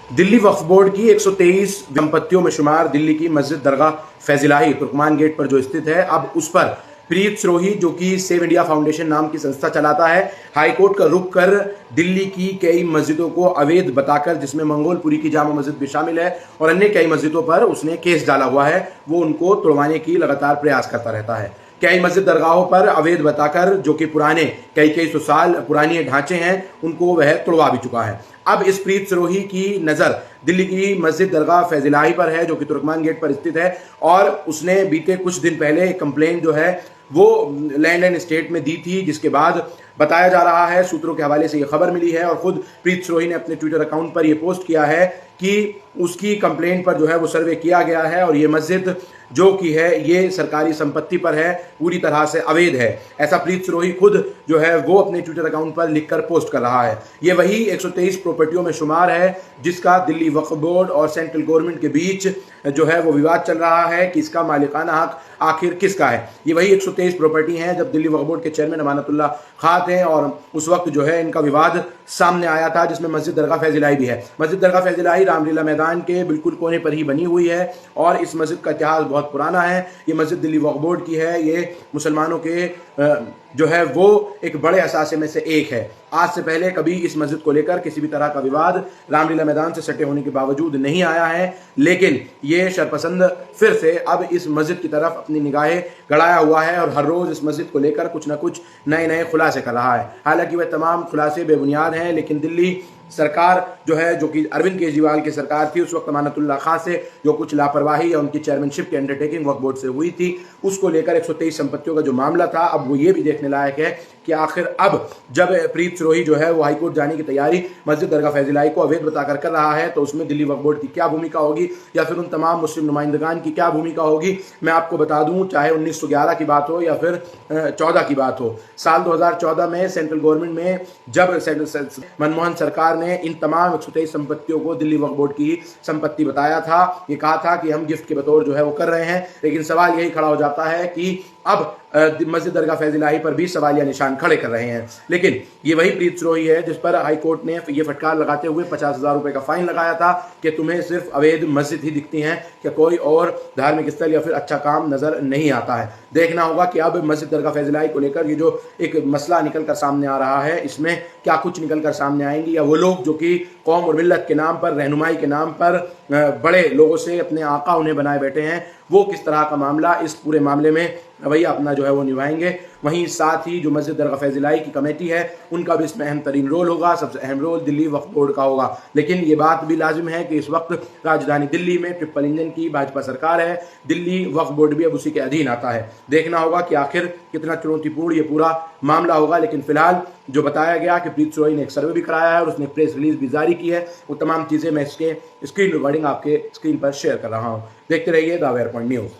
Delhi Waqf board की 123 संपत्तियों में शुमार दिल्ली की मस्जिद दरगाह फैजिलाही तुर्कमान गेट पर जो स्थित है, अब उस पर प्रीत सिरोही जो कि सेव इंडिया फाउंडेशन नाम की संस्था चलाता है, हाईकोर्ट का रुख कर दिल्ली की कई मस्जिदों को अवैध बताकर, जिसमें मंगोलपुरी की जामा मस्जिद भी शामिल है और अन्य कई मस्जिदों पर उसने केस डाला हुआ है, वो उनको तोड़वाने की लगातार प्रयास करता रहता है। कई मस्जिद दरगाहों पर अवैध बताकर, जो कि पुराने कई सौ साल पुरानी ढांचे हैं, उनको वह तोड़वा भी चुका है। अब इस प्रीत सिरोही की नजर दिल्ली की मस्जिद दरगाह फैजिलाही पर है, जो कि तुर्कमान गेट पर स्थित है, और उसने बीते कुछ दिन पहले एक कंप्लेंट जो है वो लैंड एंड स्टेट में दी थी, जिसके बाद बताया जा रहा है, सूत्रों के हवाले से ये खबर मिली है और खुद प्रीत सिरोही ने अपने ट्विटर अकाउंट पर यह पोस्ट किया है कि उसकी कंप्लेंट पर जो है वो सर्वे किया गया है और ये मस्जिद जो कि है ये सरकारी संपत्ति पर है, पूरी तरह से अवैध है। ऐसा प्रीत सिरोही खुद जो है वो अपने ट्विटर अकाउंट पर लिखकर पोस्ट कर रहा है। ये वही 123 प्रॉपर्टियों में शुमार है जिसका दिल्ली वक्फ बोर्ड और सेंट्रल गवर्नमेंट के बीच जो है वो विवाद चल रहा है कि इसका मालिकाना हक आखिर किसका है। ये वही 123 प्रॉपर्टी हैं जब दिल्ली वक्फ बोर्ड के चेयरमैन अमानतुल्लाह खां थे और उस वक्त जो है इनका विवाद सामने आया था, जिसमें मस्जिद दरगाह फैजिलाही भी है। मस्जिद दरगाह फैजिलाही रामलीला मैदान के बिल्कुल कोने पर ही बनी हुई है और इस मस्जिद का इतिहास बहुत पुराना है। ये मस्जिद दिल्ली वक्फ बोर्ड की है। ये मुसलमानों के जो है वो एक बड़े असासे में से एक है। आज से पहले कभी इस मस्जिद को लेकर किसी भी तरह का विवाद रामलीला मैदान से सटे होने के बावजूद नहीं आया है, लेकिन ये शरपसंद फिर से अब इस मस्जिद की तरफ अपनी निगाहें गड़ाया हुआ है और हर रोज इस मस्जिद को लेकर कुछ न कुछ नए नए खुलासे कर रहा है। हालांकि वह तमाम खुलासे बेबुनियाद हैं, लेकिन दिल्ली सरकार जो है, जो कि अरविंद केजरीवाल की सरकार थी, उस वक्त अमानतुल्लाह खां से जो कुछ लापरवाही या उनकी चेयरमैनशिप की अंडरटेकिंग वक्फ बोर्ड से हुई थी, उसको लेकर 123 संपत्तियों का जो मामला था, अब वो ये भी देखने लायक है कि आखिर अब जब प्रीत सिरोही जो है वो हाईकोर्ट जाने की तैयारी मस्जिद दरगाह फैजिलाही को अवैध बताकर कर रहा है, तो उसमें दिल्ली वक्फ बोर्ड की क्या भूमिका होगी या फिर उन तमाम मुस्लिम नुमाइंदगान की क्या भूमिका होगी। मैं आपको बता दूं, चाहे 1911 की बात हो या फिर 14 की बात हो, साल 2014 में सेंट्रल गवर्नमेंट में जब मनमोहन सरकार ने इन तमाम 123 संपत्तियों को दिल्ली वक्फ बोर्ड की संपत्ति बताया था, ये कहा था कि हम गिफ्ट के बतौर जो है वो कर रहे हैं, लेकिन सवाल यही खड़ा हो जाता है कि अब मस्जिद दरगाह फैजिलाही पर भी सवालिया निशान खड़े कर रहे हैं। लेकिन ये वही प्रीत सिरोही है जिस पर हाईकोर्ट ने ये फटकार लगाते हुए 50,000 रुपए का फाइन लगाया था कि तुम्हें सिर्फ अवैध मस्जिद ही दिखती हैं, कि कोई और धार्मिक स्थल या फिर अच्छा काम नजर नहीं आता है। देखना होगा कि अब मस्जिद दरगाह फैजिलाही को लेकर ये जो एक मसला निकल कर सामने आ रहा है, इसमें क्या कुछ निकल कर सामने आएंगी, या वो लोग जो कि कौम और मिल्लत के नाम पर, रहनुमाई के नाम पर बड़े लोगों से अपने आका उन्हें बनाए बैठे हैं, वो किस तरह का मामला इस पूरे मामले में रवैया अपना जो है वो निभाएंगे। वहीं साथ ही जो मस्जिद दरगाह फैजिलाही की कमेटी है उनका भी इसमें अहम तरीन रोल होगा। सबसे अहम रोल दिल्ली वक्फ बोर्ड का होगा। लेकिन ये बात भी लाजिम है कि इस वक्त राजधानी दिल्ली में ट्रिपल इंजन की भाजपा सरकार है, दिल्ली वक्फ बोर्ड भी अब उसी के अधीन आता है। देखना होगा कि आखिर कितना चुनौतीपूर्ण ये पूरा मामला होगा। लेकिन फिलहाल जो बताया गया कि प्रीत सिरोही ने एक सर्वे भी कराया है और उसने प्रेस रिलीज भी जारी की है, वो तमाम चीजें मैं इसके स्क्रीन रिकॉर्डिंग आपके स्क्रीन पर शेयर कर रहा हूँ। देखते रहिए द अवेयर पॉइंट न्यूज।